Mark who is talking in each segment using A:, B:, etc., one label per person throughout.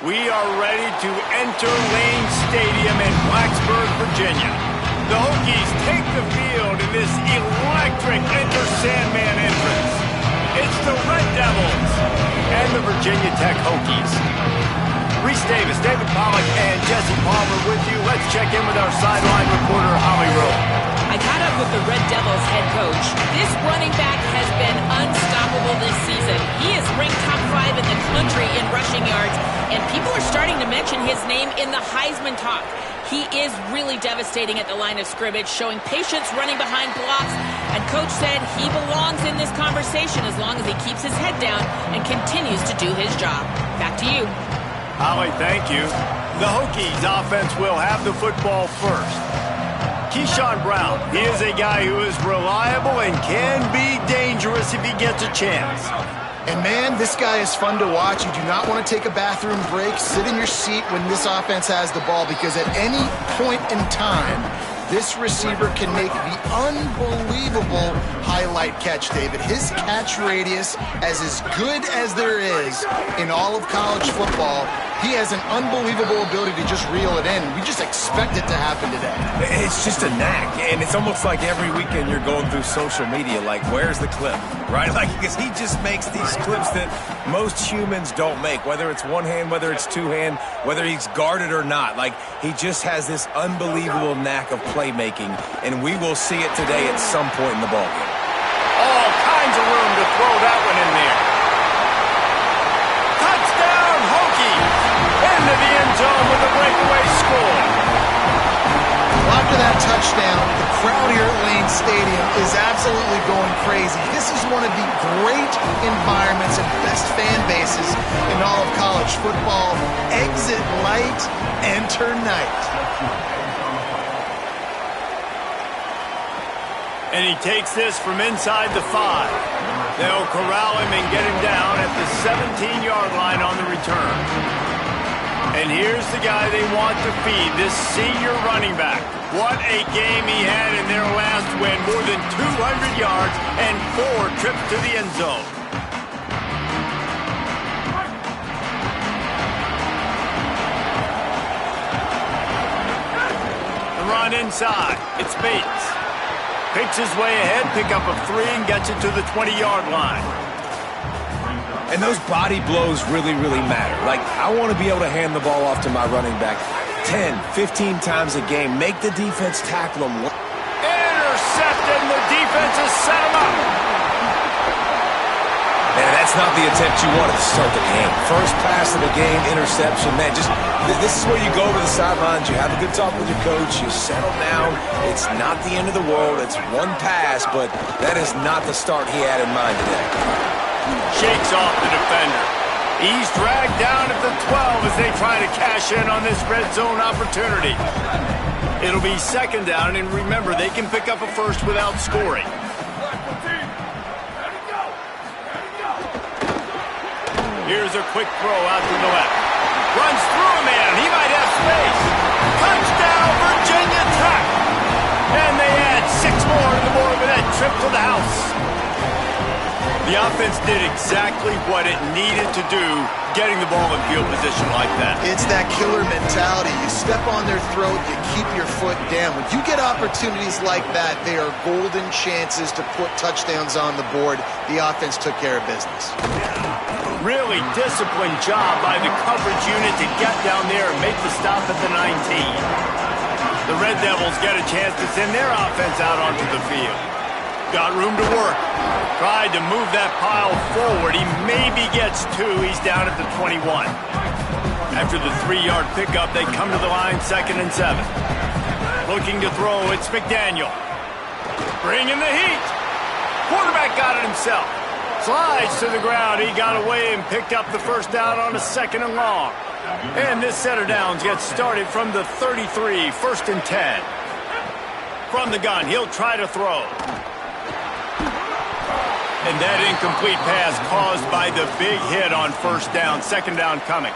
A: We are ready to enter Lane Stadium in Blacksburg, Virginia. The Hokies take the field in this electric Enter Sandman entrance. It's the Red Devils and the Virginia Tech Hokies. Reese Davis, David Pollack, and Jesse Palmer with you. Let's check in with our sideline reporter, Holly Rowe.
B: I caught up with the Red Devils head coach. This running back has been unstoppable this season. He is ranked top 5 in the country in rushing yards, and people are starting to mention his name in the Heisman talk. He is really devastating at the line of scrimmage, showing patience running behind blocks, and coach said he belongs in this conversation as long as he keeps his head down and continues to do his job. Back to you.
A: Holly, thank you. The Hokies offense will have the football first. Keyshawn Brown, he is a guy who is reliable and can be dangerous if he gets a chance.
C: And man, this guy is fun to watch. You do not want to take a bathroom break. Sit in your seat when this offense has the ball, because at any point in time, this receiver can make the unbelievable highlight catch, David. His catch radius is as good as there is in all of college football. He has an unbelievable ability to just reel it in. We just expect it to happen today.
D: It's just a knack, and it's almost like every weekend you're going through social media, like, where's the clip, right? Like, because he just makes these clips that most humans don't make, whether it's one hand, whether it's two hand, whether he's guarded or not. Like, he just has this unbelievable knack of playmaking, and we will see it today at some point in the ballgame.
A: All kinds of room to throw that one in there. Touchdown, Hokies! Into the end zone with a breakaway score.
C: After that touchdown, the crowd here at Lane Stadium is absolutely going crazy. This is one of the great environments and best fan bases in all of college football. Exit light, enter night.
A: And he takes this from inside the 5. They'll corral him and get him down at the 17-yard line on the return. And here's the guy they want to feed, this senior running back. What a game he had in their last win. More than 200 yards and 4 trips to the end zone. The run inside. It's Bates. Picks his way ahead, pick up a 3, and gets it to the 20-yard line.
D: And those body blows really, really matter. Like, I want to be able to hand the ball off to my running back 10, 15 times a game. Make the defense tackle him.
A: Intercepted, and the defense has set him up.
D: Man, that's not the attempt you wanted to start the game. First pass of the game, interception. Man, just this is where you go to the sidelines. You have a good talk with your coach. You settle down. It's not the end of the world. It's one pass, but that is not the start he had in mind today.
A: Shakes off the defender. He's dragged down at the 12 as they try to cash in on this red zone opportunity. It'll be second down, and remember, they can pick up a first without scoring. Here's a quick throw out to the left. Runs through a man. He might have space. Touchdown, Virginia Tech. And they add 6 more to the board with that trip to the house. The offense did exactly what it needed to do, getting the ball in field position like that.
C: It's that killer mentality. You step on their throat, you keep your foot down. When you get opportunities like that, they are golden chances to put touchdowns on the board. The offense took care of business.
A: Really disciplined job by the coverage unit to get down there and make the stop at the 19. The Red Devils get a chance to send their offense out onto the field. Got room to work. Tried to move that pile forward. He maybe gets 2. He's down at the 21. After the 3-yard pickup, they come to the line, 2nd and 7. Looking to throw, it's McDaniel. Bringing the heat. Quarterback got it himself. Slides to the ground. He got away and picked up the first down on a 2nd and long. And this set of downs gets started from the 33, 1st and 10. From the gun, he'll try to throw. And that incomplete pass caused by the big hit on first down. 2nd down coming.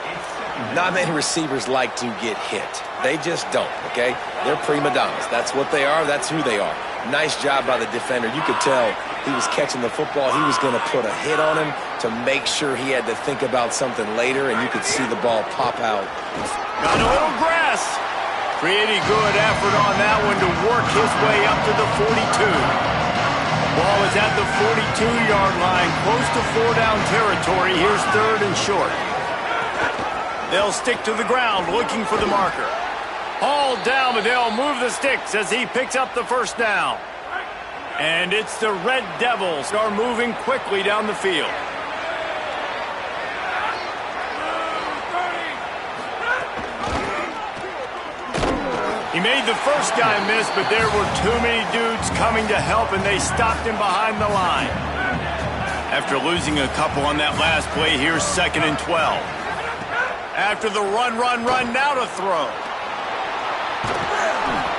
D: Not many receivers like to get hit. They just don't, okay? They're prima donnas. That's what they are. That's who they are. Nice job by the defender. You could tell he was catching the football. He was going to put a hit on him to to make sure he had to think about something later, and you could see the ball pop out.
A: Got a little grass. Pretty good effort on that one to work his way up to the 42. Ball is at the 42-yard line, close to 4-down territory. Here's 3rd and short. They'll stick to the ground looking for the marker. Hauled down, but they'll move the sticks as he picks up the first down. And it's the Red Devils are moving quickly down the field. He made the first guy miss, but there were too many dudes coming to help, and they stopped him behind the line. After losing a couple on that last play, here's 2nd and 12. After the run, now to throw.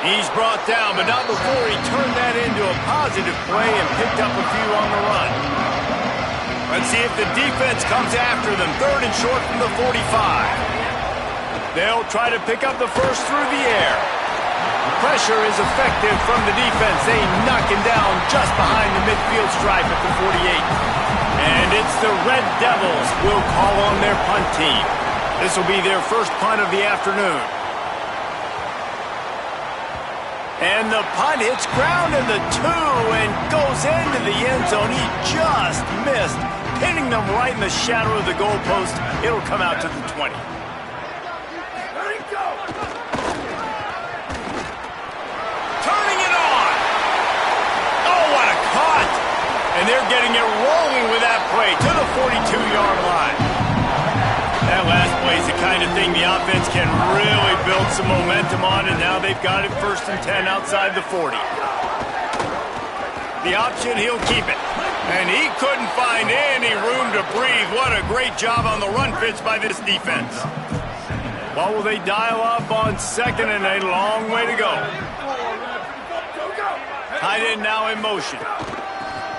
A: He's brought down, but not before he turned that into a positive play and picked up a few on the run. Let's see if the defense comes after them. 3rd and short from the 45. They'll try to pick up the first through the air. Pressure is effective from the defense. They knock him down just behind the midfield stripe at the 48. And it's the Red Devils who will call on their punt team. This will be their first punt of the afternoon. And the punt hits ground in the 2 and goes into the end zone. He just missed, hitting them right in the shadow of the goalpost. It'll come out to the 20. And they're getting it rolling with that play to the 42-yard line. That last play is the kind of thing the offense can really build some momentum on, and now they've got it 1st and 10 outside the 40. The option, he'll keep it. And he couldn't find any room to breathe. What a great job on the run pitch by this defense. What will they dial up on 2nd and a long way to go? Tight end now in motion.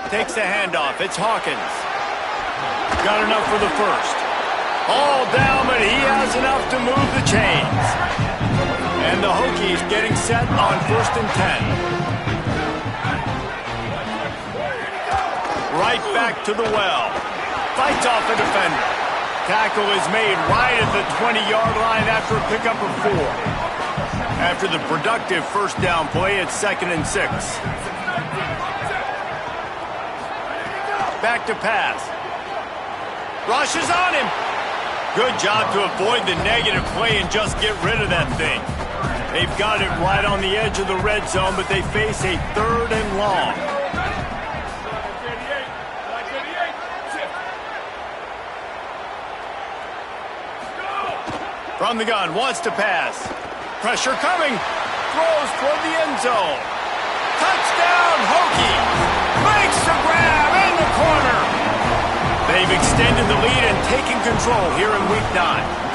A: Takes the handoff. It's Hawkins. Got enough for the first. All down, but he has enough to move the chains. And the Hokies getting set on 1st and 10. Right back to the well. Fights off a defender. Tackle is made right at the 20-yard line after a pickup of 4. After the productive first down play, it's 2nd and 6. Back to pass. Rush is on him. Good job to avoid the negative play and just get rid of that thing. They've got it right on the edge of the red zone, but they face a 3rd and long. From the gun, wants to pass. Pressure coming. Throws toward the end zone. Touchdown, Hokie. Makes the grab in the corner. They've extended the lead and taken control here in Week 9.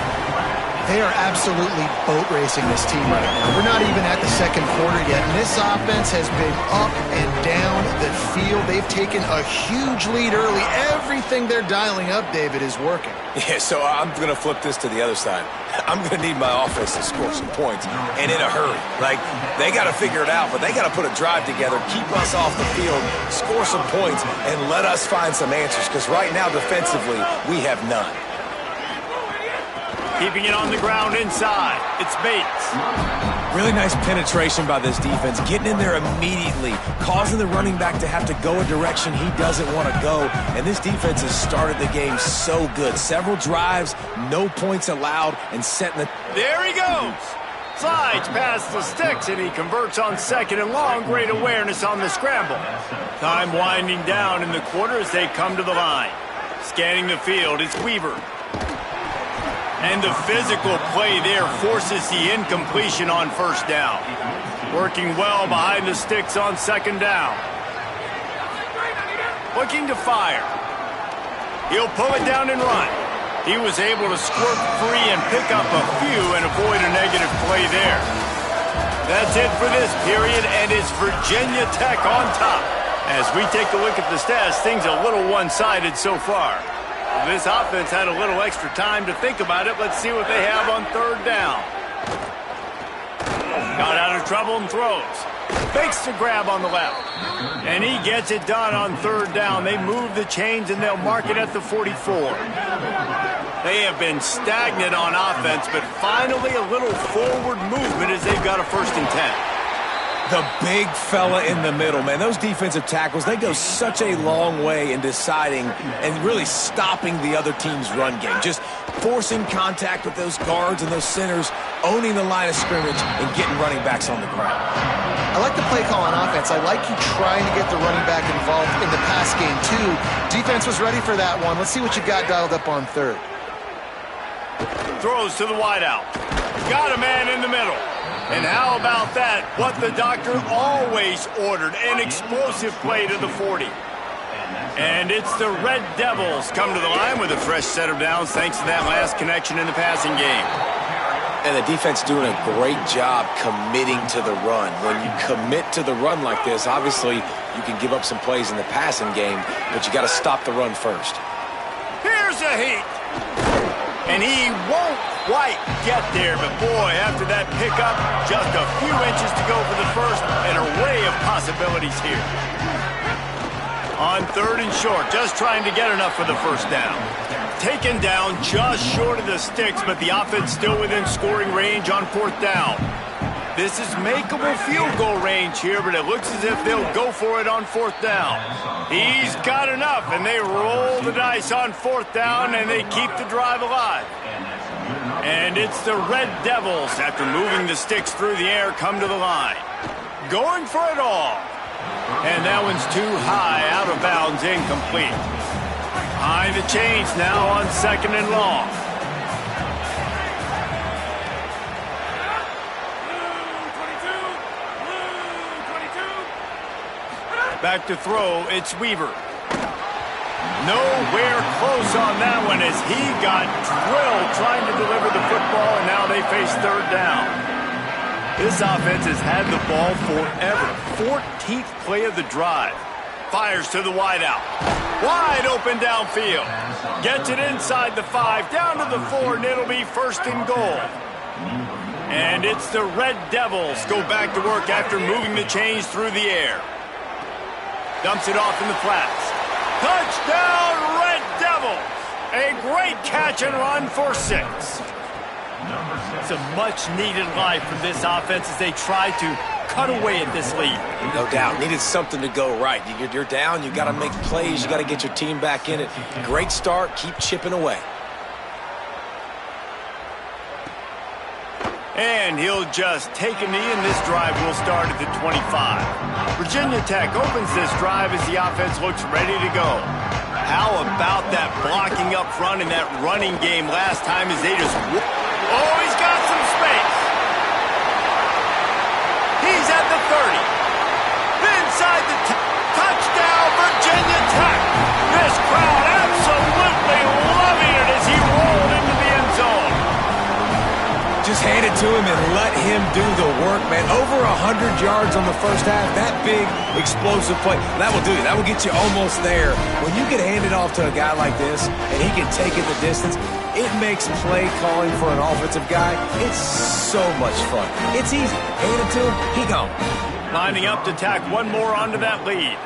C: They are absolutely boat racing this team right now. We're not even at the 2nd quarter yet, and this offense has been up and down the field. They've taken a huge lead early. Everything they're dialing up, David, is working.
D: Yeah, so I'm going to flip this to the other side. I'm going to need my offense to score some points, and in a hurry. Like, they got to figure it out, but they got to put a drive together, keep us off the field, score some points, and let us find some answers, because right now, defensively, we have none.
A: Keeping it on the ground inside. It's Bates.
D: Really nice penetration by this defense, getting in there immediately, causing the running back to have to go a direction he doesn't want to go. And this defense has started the game so good. Several drives, no points allowed, and setting the...
A: There he goes. Slides past the sticks, and he converts on 2nd and long. Great awareness on the scramble. Time winding down in the quarter as they come to the line. Scanning the field, it's Weaver. And the physical play there forces the incompletion on 1st down. Working well behind the sticks on 2nd down. Looking to fire. He'll pull it down and run. He was able to squirt free and pick up a few and avoid a negative play there. That's it for this period, and it's Virginia Tech on top. As we take a look at the stats, things a little one-sided so far. This offense had a little extra time to think about it. Let's see what they have on 3rd down. Got out of trouble and throws. Fakes the grab on the left. And he gets it done on third down. They move the chains, and they'll mark it at the 44. They have been stagnant on offense, but finally a little forward movement as they've got a 1st and 10.
D: The big fella in the middle, man. Those defensive tackles, they go such a long way in deciding and really stopping the other team's run game. Just forcing contact with those guards and those centers, owning the line of scrimmage, and getting running backs on the ground.
C: I like the play call on offense. I like you trying to get the running back involved in the pass game, too. Defense was ready for that one. Let's see what you got dialed up on third.
A: Throws to the wideout. Got a man in the middle. And how about that? What the doctor always ordered, an explosive play to the 40. And it's the Red Devils come to the line with a fresh set of downs thanks to that last connection in the passing game.
D: And the defense doing a great job committing to the run. When you commit to the run like this, obviously you can give up some plays in the passing game, but you got to stop the run first.
A: Here's a heat. And he won't quite get there, but boy, after that pickup, just a few inches to go for the first, an array of possibilities here. On third and short, just trying to get enough for the first down. Taken down just short of the sticks, but the offense still within scoring range on 4th down. This is makeable field goal range here, but it looks as if they'll go for it on 4th down. He's got enough, and they roll the dice on 4th down, and they keep the drive alive. And it's the Red Devils, after moving the sticks through the air, come to the line. Going for it all. And that one's too high, out of bounds, incomplete. Behind the chains now on 2nd and long. Back to throw, it's Weaver. Nowhere close on that one as he got drilled trying to deliver the football, and now they face 3rd down. This offense has had the ball forever. 14th play of the drive. Fires to the wideout. Wide open downfield. Gets it inside the 5, down to the 4, and it'll be 1st and goal. And it's the Red Devils go back to work after moving the chains through the air. Dumps it off in the flats. Touchdown, Red Devils! A great catch and run for 6. It's a much-needed life for this offense as they try to cut away at this lead.
D: No doubt. Needed something to go right. You're down. You got to make plays. You got to get your team back in it. Great start. Keep chipping away.
A: And he'll just take a knee, and this drive will start at the 25. Virginia Tech opens this drive as the offense looks ready to go. How about that blocking up front in that running game last time as they just... Oh, he's got some space. He's at the 30. Inside the... Touchdown, Virginia Tech. This crowd absolutely loving it as he rolled into the end zone.
D: Just hand it to him and let him do the work, man. Over 100 yards on the first half. That big, explosive play. That will do you. That will get you almost there. When you get handed off to a guy like this and he can take it the distance, it makes play calling for an offensive guy. It's so much fun. It's easy. Hand it to him, he gone.
A: Lining up to tack one more onto that lead.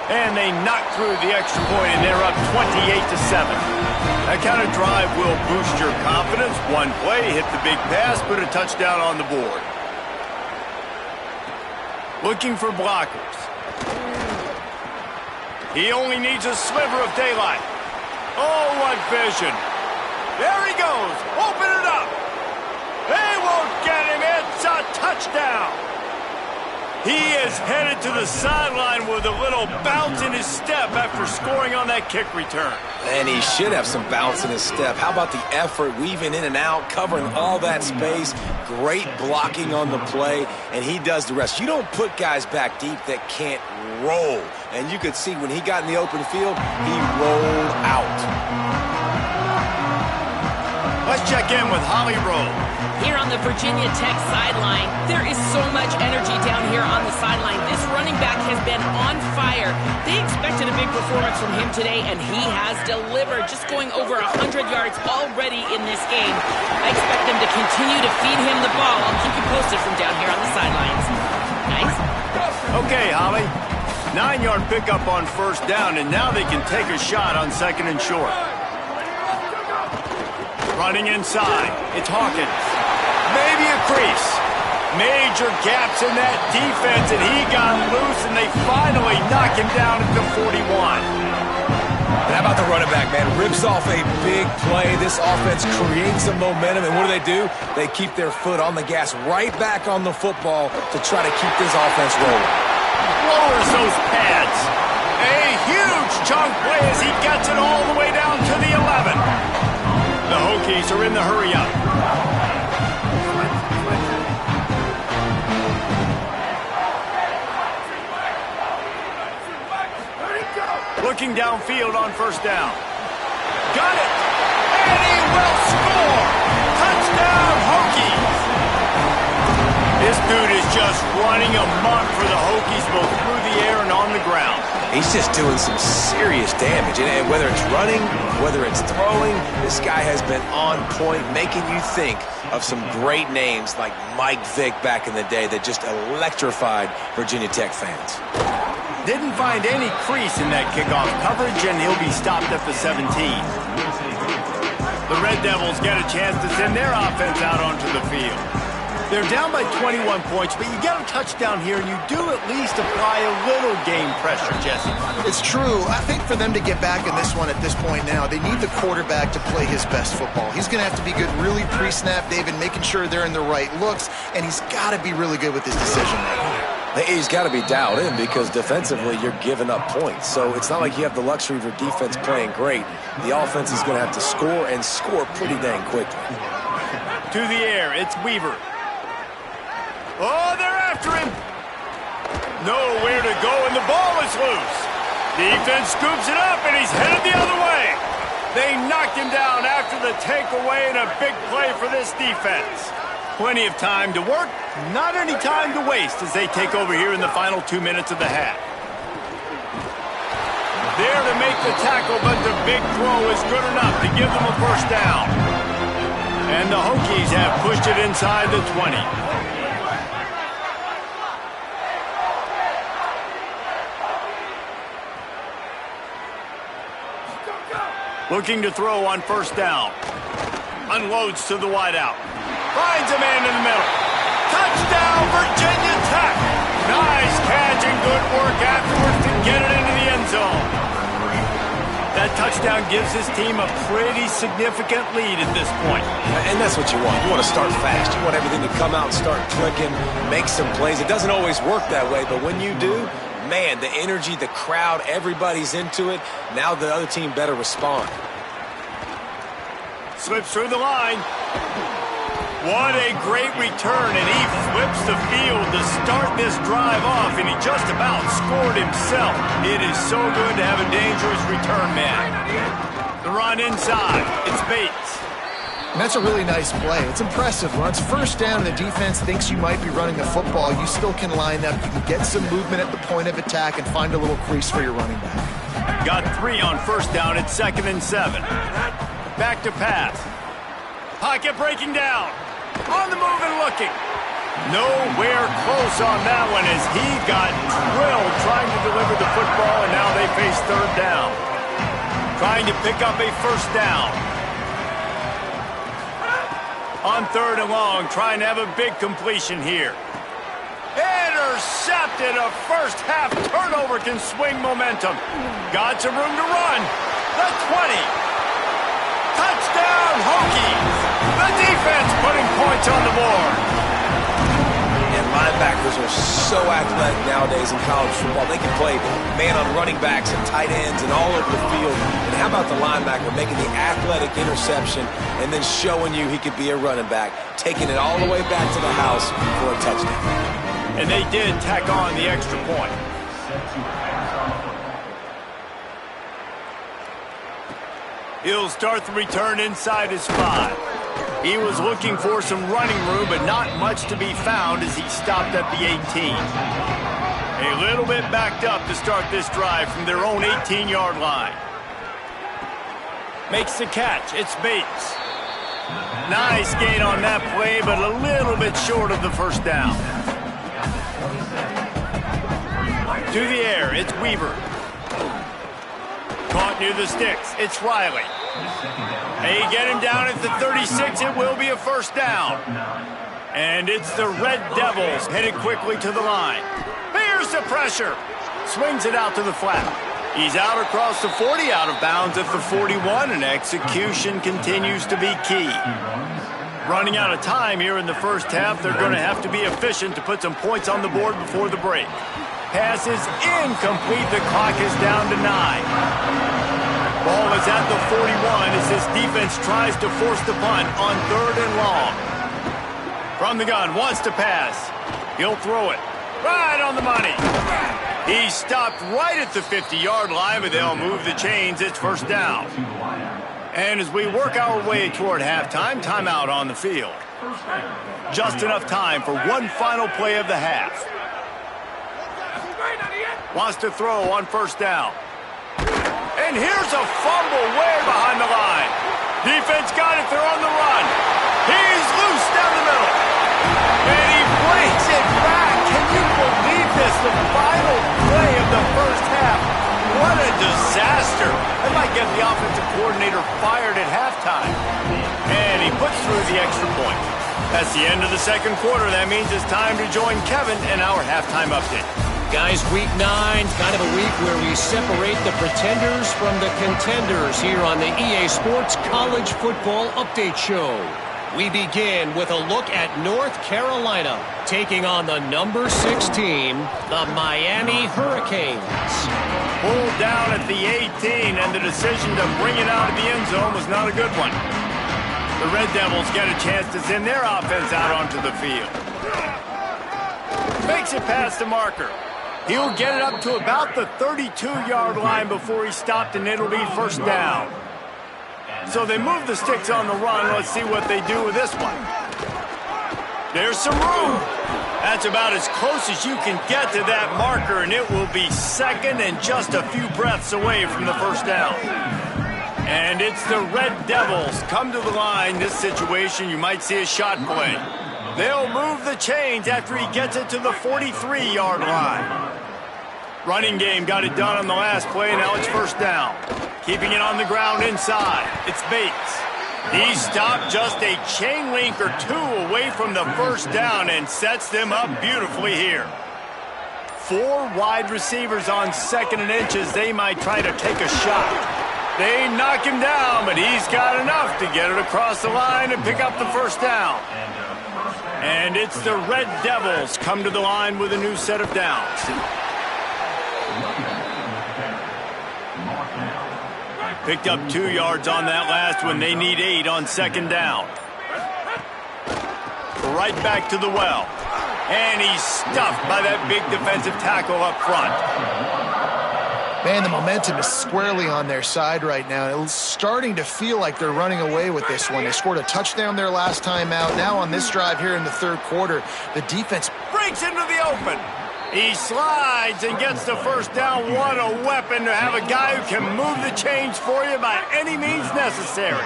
A: And they knock through the extra point, and they're up 28-7. That kind of drive will boost your confidence. One play, hit the big pass, put a touchdown on the board. Looking for blockers. He only needs a sliver of daylight. Oh, what vision. There he goes. Open it up. They won't get him. It's a touchdown. He is headed to the sideline with a little bounce in his step after scoring on that kick return.
D: And he should have some bounce in his step. How about the effort, weaving in and out, covering all that space, great blocking on the play, and he does the rest. You don't put guys back deep that can't roll. And you could see when he got in the open field, he rolled out.
A: Let's check in with Holly Rowe.
B: Here on the Virginia Tech sideline, there is so much energy down here on the sideline. This running back has been on fire. They expected a big performance from him today, and he has delivered, just going over 100 yards already in this game. I expect them to continue to feed him the ball. I'll keep you posted from down here on the sidelines. Nice.
A: Okay, Holly. 9-yard pickup on first down, and now they can take a shot on second and short. Running inside, it's Hawkins. Maybe a crease. Major gaps in that defense, and he got loose, and they finally knock him down at the 41.
D: And how about the running back, man? Rips off a big play. This offense creates some momentum, and what do? They keep their foot on the gas right back on the football to try to keep this offense rolling.
A: Lowers those pads. A huge chunk play as he gets it all the way down to the 11. The Hokies are in the hurry-up. Looking downfield on first down. Got it! And he will score! Touchdown, Hokies! This dude is just running amok for the Hokies, both through the air and on the ground.
D: He's just doing some serious damage, and whether it's running, whether it's throwing, this guy has been on point, making you think of some great names like Mike Vick back in the day that just electrified Virginia Tech fans.
A: Didn't find any crease in that kickoff coverage, and he'll be stopped at the 17. The Red Devils get a chance to send their offense out onto the field. They're down by 21 points, but you get a touchdown here, and you do at least apply a little game pressure, Jesse.
C: It's true. I think for them to get back in this one at this point now, they need the quarterback to play his best football. He's going to have to be good really pre-snap, David, making sure they're in the right looks, and he's got to be really good with his decision-making.
D: He's got to be dialed in because defensively you're giving up points. So it's not like you have the luxury of your defense playing great. The offense is going to have to score and score pretty dang quickly.
A: To the air, it's Weaver. Oh, they're after him. Nowhere to go, and the ball is loose. Defense scoops it up, and he's headed the other way. They knocked him down after the takeaway, and a big play for this defense. Plenty of time to work, not any time to waste as they take over here in the final 2 minutes of the half. There to make the tackle, but the big throw is good enough to give them a first down. And the Hokies have pushed it inside the 20. Looking to throw on first down. Unloads to the wideout. Finds a man in the middle. Touchdown, Virginia Tech. Nice catch and good work afterwards to get it into the end zone. That touchdown gives his team a pretty significant lead at this point.
D: And that's what you want. You want to start fast. You want everything to come out and start clicking, make some plays. It doesn't always work that way, but when you do, man, the energy, the crowd, everybody's into it. Now the other team better respond.
A: Slips through the line. What a great return, and he flips the field to start this drive off, and he just about scored himself. It is so good to have a dangerous return man. The run inside. It's Bates.
C: And that's a really nice play. It's impressive. When it's first down and the defense thinks you might be running the football, you still can line up. You can get some movement at the point of attack and find a little crease for your running back.
A: Got 3 on first down. It's 2nd and 7. Back to pass. Pocket breaking down. On the move and looking. Nowhere close on that one as he got drilled trying to deliver the football, and now they face third down. Trying to pick up a first down. On 3rd and long, trying to have a big completion here. Intercepted. A first half turnover can swing momentum. Got some room to run. The 20. Touchdown, Hokies. The defense putting points on the board.
D: And linebackers are so athletic nowadays in college football. They can play man on running backs and tight ends and all over the field. And how about the linebacker making the athletic interception and then showing you he could be a running back, taking it all the way back to the house for a touchdown.
A: And they did tack on the extra point. He'll start the return inside his 5. He was looking for some running room, but not much to be found as he stopped at the 18. A little bit backed up to start this drive from their own 18-yard line. Makes the catch. It's Bates. Nice gain on that play, but a little bit short of the first down. To the air, it's Weaver. Caught near the sticks. It's Riley. They get him down at the 36. It will be a first down. And it's the Red Devils headed quickly to the line. Here's the pressure. Swings it out to the flat. He's out across the 40, out of bounds at the 41, and execution continues to be key. Running out of time here in the first half, they're going to have to be efficient to put some points on the board before the break. Pass is incomplete. The clock is down to 9. Ball is at the 41 as this defense tries to force the punt on 3rd and long. From the gun, wants to pass. He'll throw it right on the money. He stopped right at the 50-yard line, but they'll move the chains. It's first down. And as we work our way toward halftime, timeout on the field. Just enough time for one final play of the half. Wants to throw on first down. And here's a fumble way behind the line. Defense got it. They're on the run. He's loose down the middle. And he breaks it back. Can you believe this? The final play of the first half. What a disaster. That might get the offensive coordinator fired at halftime. And he puts through the extra point. That's the end of the second quarter. That means it's time to join Kevin in our halftime update.
E: Guys, week 9, kind of a week where we separate the pretenders from the contenders here on the EA Sports College Football Update Show. We begin with a look at North Carolina taking on the number 6 team, the Miami Hurricanes.
A: Pulled down at the 18, and the decision to bring it out of the end zone was not a good one. The Red Devils get a chance to send their offense out onto the field. Makes it past the marker. He'll get it up to about the 32-yard line before he stopped, and it'll be first down. So they move the sticks on the run. Let's see what they do with this one. There's some room. That's about as close as you can get to that marker, and it will be second and just a few breaths away from the first down. And it's the Red Devils come to the line. This situation, you might see a shot play. They'll move the chains after he gets it to the 43-yard line. Running game got it done on the last play. Now it's first down. Keeping it on the ground inside. It's Bates. He stopped just a chain link or two away from the first down and sets them up beautifully here. 4 wide receivers on 2nd and inches. They might try to take a shot. They knock him down, but he's got enough to get it across the line and pick up the first down. And it's the Red Devils come to the line with a new set of downs. Picked up 2 yards on that last one. They need 8 on 2nd down. Right back to the well. And he's stuffed by that big defensive tackle up front.
C: Man, the momentum is squarely on their side right now. It's starting to feel like they're running away with this one. They scored a touchdown their last time out. Now on this drive here in the 3rd quarter, the defense
A: breaks into the open. He slides and gets the first down. What a weapon to have a guy who can move the chains for you by any means necessary.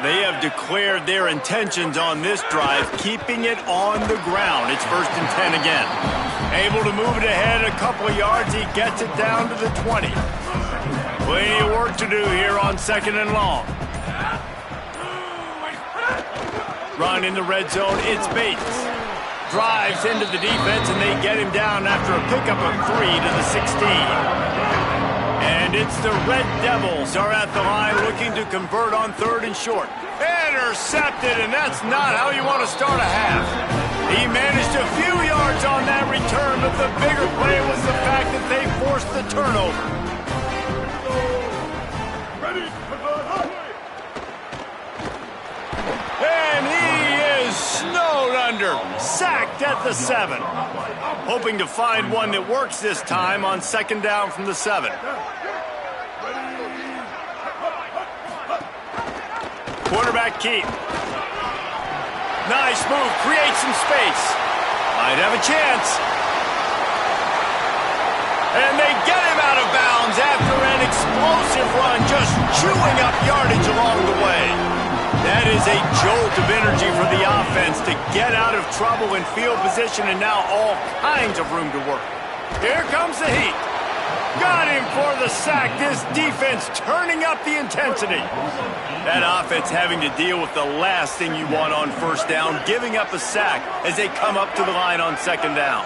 A: They have declared their intentions on this drive, keeping it on the ground. It's 1st and 10 again. Able to move it ahead a couple of yards. He gets it down to the 20. Plenty of work to do here on 2nd and long. Run in the red zone. It's Bates. Drives into the defense, and they get him down after a pickup of 3 to the 16. And it's the Red Devils are at the line looking to convert on 3rd and short. Intercepted, and that's not how you want to start a half. He managed a few yards on that return, but the bigger play was the fact that they forced the turnover. And he is snowed under, sacked at the 7. Hoping to find one that works this time on 2nd down from the 7. Quarterback keep. Nice move. Create some space. Might have a chance. And they get him out of bounds after an explosive run, just chewing up yardage along the way. That is a jolt of energy for the offense to get out of trouble in field position, and now all kinds of room to work. Here comes the heat. Got him for the sack. This defense turning up the intensity. That offense having to deal with the last thing you want on first down, giving up a sack as they come up to the line on second down.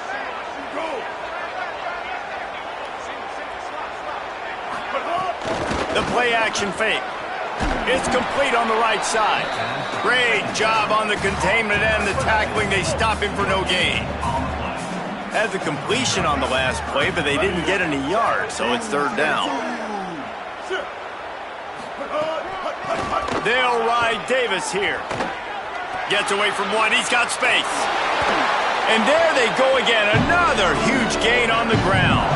A: The play-action fake. It's complete on the right side. Great job on the containment and the tackling. They stop him for no gain. Had the completion on the last play, but they didn't get any yards, so it's third down. They'll ride Davis here. Gets away from one. He's got space. And there they go again. Another huge gain on the ground.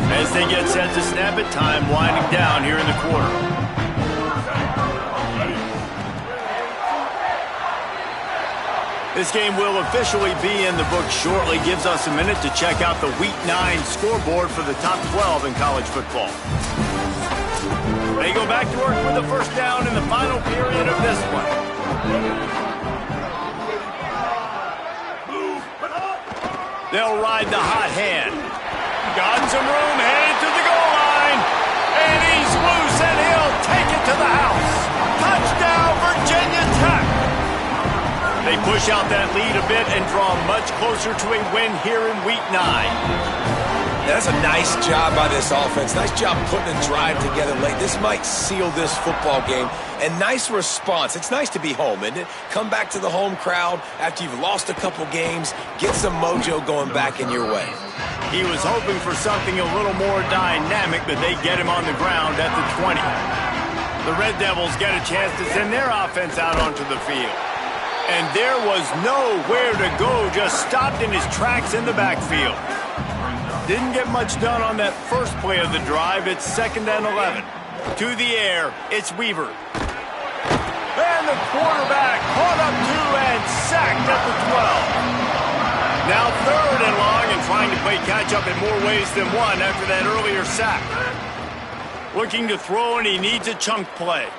A: As they get set to snap it, time winding down here in the quarter. This game will officially be in the books shortly. Gives us a minute to check out the Week 9 scoreboard for the top 12 in college football. They go back to work with the first down in the final period of this one. They'll ride the hot hand. Got some room, headed to the goal line. And he's loose, and he'll take it to the house. Touchdown, Virginia Tech. They push out that lead a bit and draw much closer to a win here in Week 9.
D: That's a nice job by this offense. Nice job putting a drive together late. This might seal this football game. And nice response. It's nice to be home, isn't it? Come back to the home crowd after you've lost a couple games. Get some mojo going back in your way.
A: He was hoping for something a little more dynamic, but they get him on the ground at the 20. The Red Devils get a chance to send their offense out onto the field. And there was nowhere to go, just stopped in his tracks in the backfield. Didn't get much done on that first play of the drive. It's 2nd and 11. To the air, it's Weaver. And the quarterback caught up to and sacked at the 12. Now 3rd and long and trying to play catch-up in more ways than one after that earlier sack. Looking to throw, and he needs a chunk play.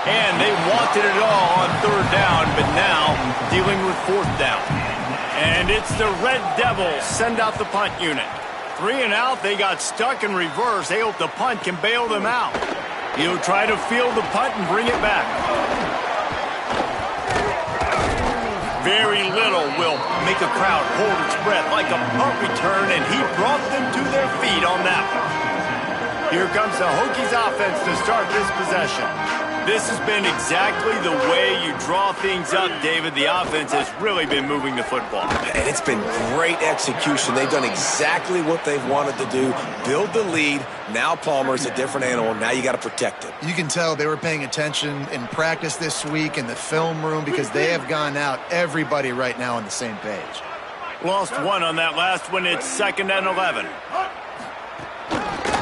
A: And they wanted it all on 3rd down, but now dealing with 4th down. And it's the Red Devils send out the punt unit. 3 and out, they got stuck in reverse. They hope the punt can bail them out. He'll try to field the punt and bring it back. Very little will make a crowd hold its breath like a punt return, and he brought them to their feet on that one. Here comes the Hokies offense to start this possession. This has been exactly the way you draw things up, David. The offense has really been moving the football.
D: And it's been great execution. They've done exactly what they've wanted to do. Build the lead. Now Palmer's a different animal. Now you got to protect it.
C: You can tell they were paying attention in practice this week in the film room because they have gone out, everybody right now on the same page.
A: Lost one on that last one. It's 2nd and 11.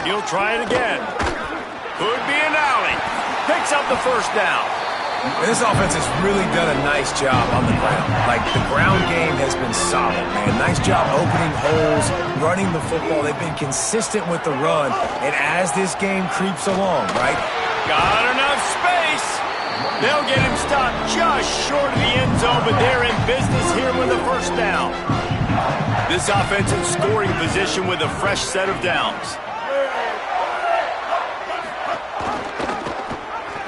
A: He'll try it again. Could be an alley. Picks up the first down.
D: This offense has really done a nice job on the ground. Like, the ground game has been solid, man. Nice job opening holes, running the football. They've been consistent with the run. And as this game creeps along, right?
A: Got enough space. They'll get him stopped just short of the end zone, but they're in business here with a first down. This offense in scoring position with a fresh set of downs.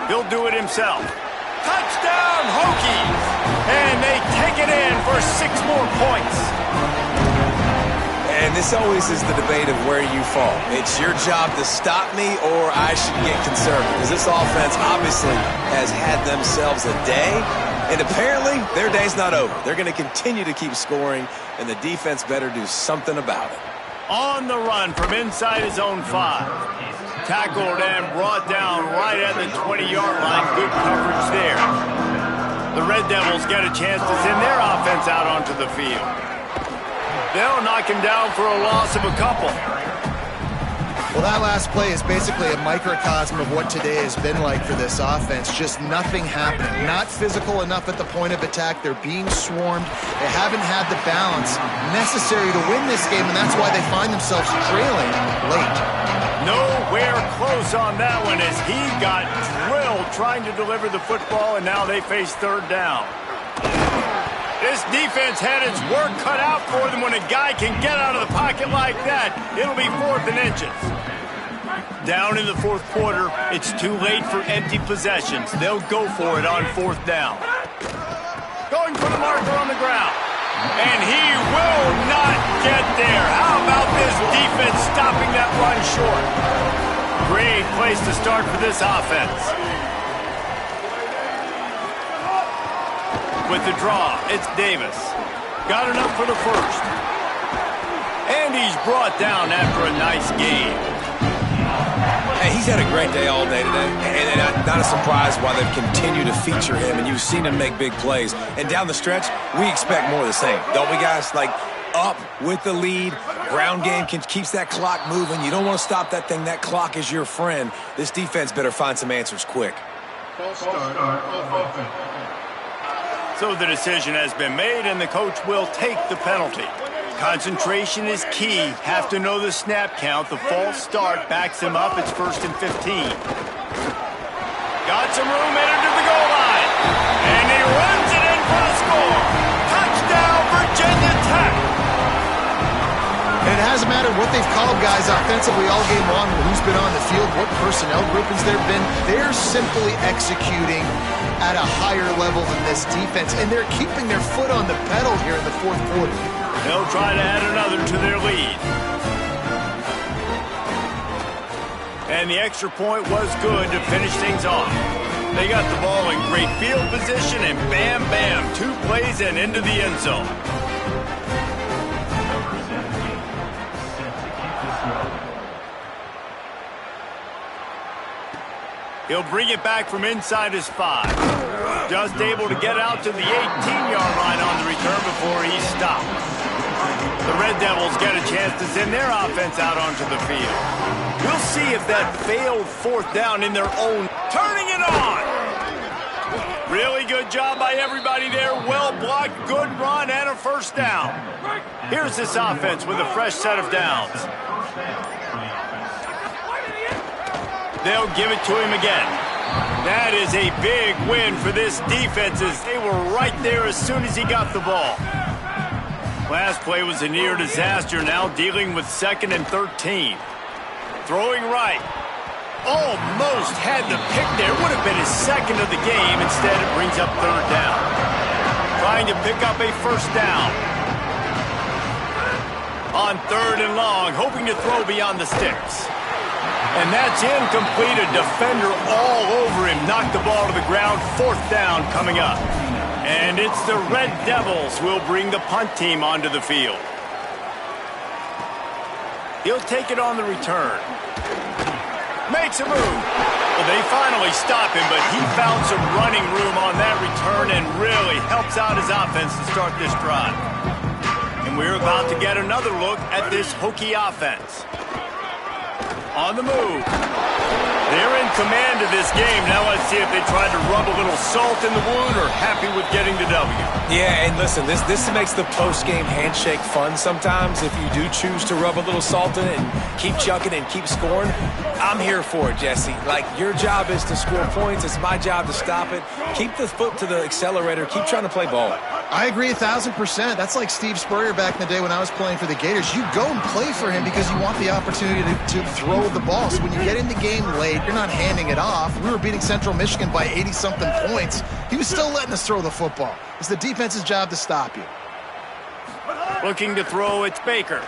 A: He'll do it himself. Touchdown, Hokies! And they take it in for 6 more points.
D: And this always is the debate of where you fall. It's your job to stop me, or I should get concerned. Because this offense obviously has had themselves a day. And apparently, their day's not over. They're going to continue to keep scoring, and the defense better do something about it.
A: On the run from inside his own 5. Tackled and brought down right at the 20-yard line. Good coverage there. The Red Devils get a chance to send their offense out onto the field. They'll knock him down for a loss of a couple.
C: Well, that last play is basically a microcosm of what today has been like for this offense. Just nothing happening. Not physical enough at the point of attack. They're being swarmed. They haven't had the balance necessary to win this game, and that's why they find themselves trailing late.
A: Nowhere close on that one as he got drilled trying to deliver the football, and now they face third down. This defense had its work cut out for them when a guy can get out of the pocket like that. It'll be 4th and inches. Down in the fourth quarter, it's too late for empty possessions. They'll go for it on 4th down. Going for the marker on the ground. And he will not get there. How about this defense stopping that run short? Great place to start for this offense. With the draw, it's Davis. Got enough for the first. And he's brought down after a nice game.
D: Hey, he's had a great day all day today, and not a surprise why they've continued to feature him, and you've seen him make big plays. And down the stretch, we expect more of the same, don't we, guys? Like, up with the lead, ground game keeps that clock moving. You don't want to stop that thing. That clock is your friend. This defense better find some answers quick.
A: So the decision has been made, and the coach will take the penalty. Concentration is key. Have to know the snap count. The false start backs him up. It's 1st and 15. Got some room, entered to the goal line. And he runs it in for the score. Touchdown, Virginia Tech.
C: And it hasn't mattered what they've called guys offensively all game long, who's been on the field, what personnel groupings there have been. They're simply executing at a higher level than this defense, and they're keeping their foot on the pedal here in the fourth quarter.
A: They'll try to add another to their lead. And the extra point was good to finish things off. They got the ball in great field position, and bam, bam, 2 plays and into the end zone. He'll bring it back from inside his 5. Just able to get out to the 18-yard line on the return before he's stopped. The Red Devils get a chance to send their offense out onto the field. We'll see if that failed 4th down in their own. Turning it on! Really good job by everybody there. Well blocked, good run, and a 1st down. Here's this offense with a fresh set of downs. They'll give it to him again. That is a big win for this defense as they were right there as soon as he got the ball. Last play was a near disaster, now dealing with 2nd and 13. Throwing right. Almost had the pick there. Would have been his 2nd of the game. Instead, it brings up 3rd down. Trying to pick up a 1st down. On 3rd and long, hoping to throw beyond the sticks. And that's incomplete. A defender all over him. Knocked the ball to the ground. 4th down coming up. And it's the Red Devils who will bring the punt team onto the field. He'll take it on the return. Makes a move. Well, they finally stop him, but he found some running room on that return and really helps out his offense to start this drive. And we're about to get another look at this Hokie offense. On the move. They're in command of this game. Now let's see if they try to rub a little salt in the wound or happy with getting the W.
D: Yeah, and listen, this makes the post-game handshake fun sometimes if you do choose to rub a little salt in it and keep chucking and keep scoring. I'm here for it, Jesse. Like, your job is to score points. It's my job to stop it. Keep the foot to the accelerator. Keep trying to play ball.
C: I agree 1,000%. That's like Steve Spurrier back in the day when I was playing for the Gators. You go and play for him because you want the opportunity to throw the ball. So when you get in the game late, you're not handing it off. We were beating Central Michigan by 80-something points. He was still letting us throw the football. It's the defense's job to stop you.
A: Looking to throw, it's Baker.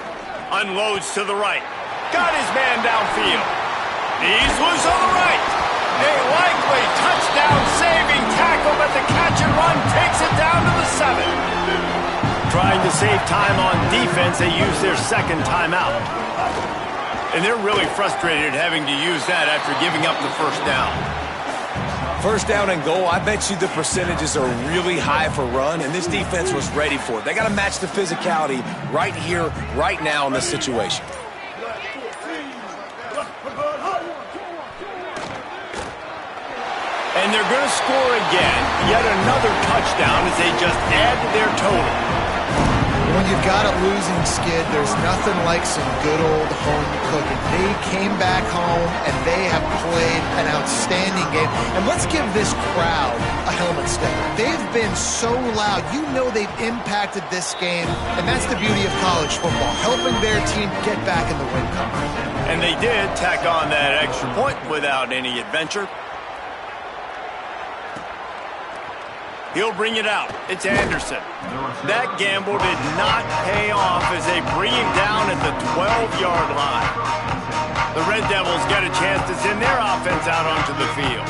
A: Unloads to the right. Got his man downfield. He's loose on the right. A likely touchdown-saving tackle, but the catch and run takes it down to the 7. Trying to save time on defense, they use their 2nd timeout. And they're really frustrated having to use that after giving up the 1st down.
D: 1st down and goal, I bet you the percentages are really high for run, and this defense was ready for it. They got to match the physicality right here, right now in this situation.
A: And they're going to score again. Yet another touchdown as they just add to their total.
C: When you've got a losing skid, there's nothing like some good old home cooking. They came back home, and they have played an outstanding game. And let's give this crowd a helmet stepper. They've been so loud. You know they've impacted this game, and that's the beauty of college football, helping their team get back in the win column.
A: And they did tack on that extra point without any adventure. He'll bring it out. It's Anderson. That gamble did not pay off as they bring him down at the 12-yard line. The Red Devils get a chance to send their offense out onto the field.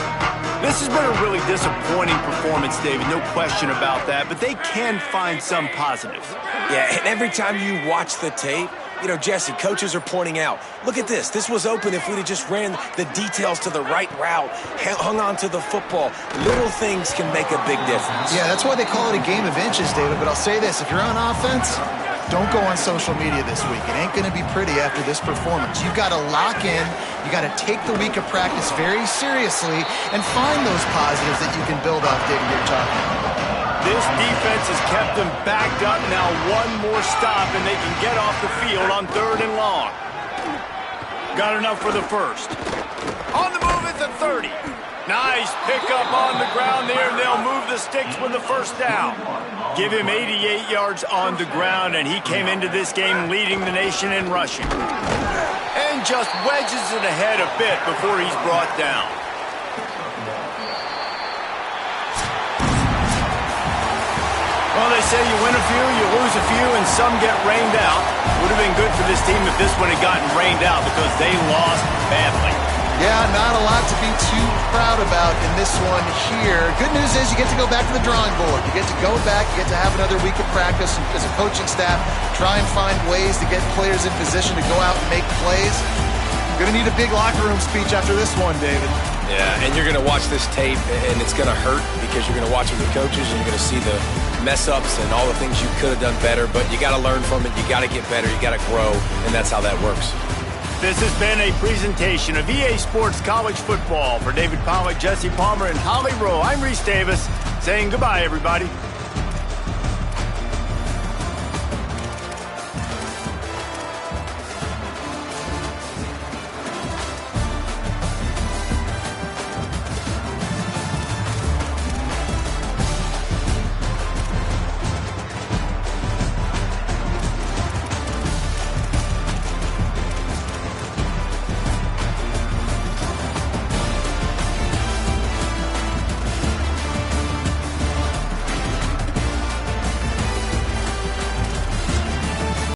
A: This has been a really disappointing performance, David, no question about that, but they can find some positives.
D: Yeah, and every time you watch the tape, you know, Jesse, coaches are pointing out, look at this. This was open if we'd have just ran the details to the right route, hung on to the football. Little things can make a big difference.
C: Yeah, that's why they call it a game of inches, David. But I'll say this, if you're on offense, don't go on social media this week. It ain't going to be pretty after this performance. You've got to lock in. You got to take the week of practice very seriously and find those positives that you can build off, David, you're talking about.
A: This defense has kept them backed up. Now one more stop, and they can get off the field on 3rd and long. Got enough for the first. On the move at the 30. Nice pickup on the ground there, and they'll move the sticks with the first down. Give him 88 yards on the ground, and he came into this game leading the nation in rushing. And just wedges it ahead a bit before he's brought down. Well, they say you win a few, you lose a few, and some get rained out. Would have been good for this team if this one had gotten rained out because they lost badly.
C: Yeah, not a lot to be too proud about in this one here. Good news is you get to go back to the drawing board. You get to go back, you get to have another week of practice as a coaching staff, try and find ways to get players in position to go out and make plays. You're going to need a big locker room speech after this one, David.
D: Yeah, and you're going to watch this tape, and it's going to hurt because you're going to watch it with coaches, and you're going to see the mess-ups and all the things you could have done better, but you got to learn from it. You got to get better. You got to grow, and that's how that works.
A: This has been a presentation of EA Sports College Football. For David Pollack, Jesse Palmer, and Holly Rowe, I'm Reese Davis saying goodbye, everybody.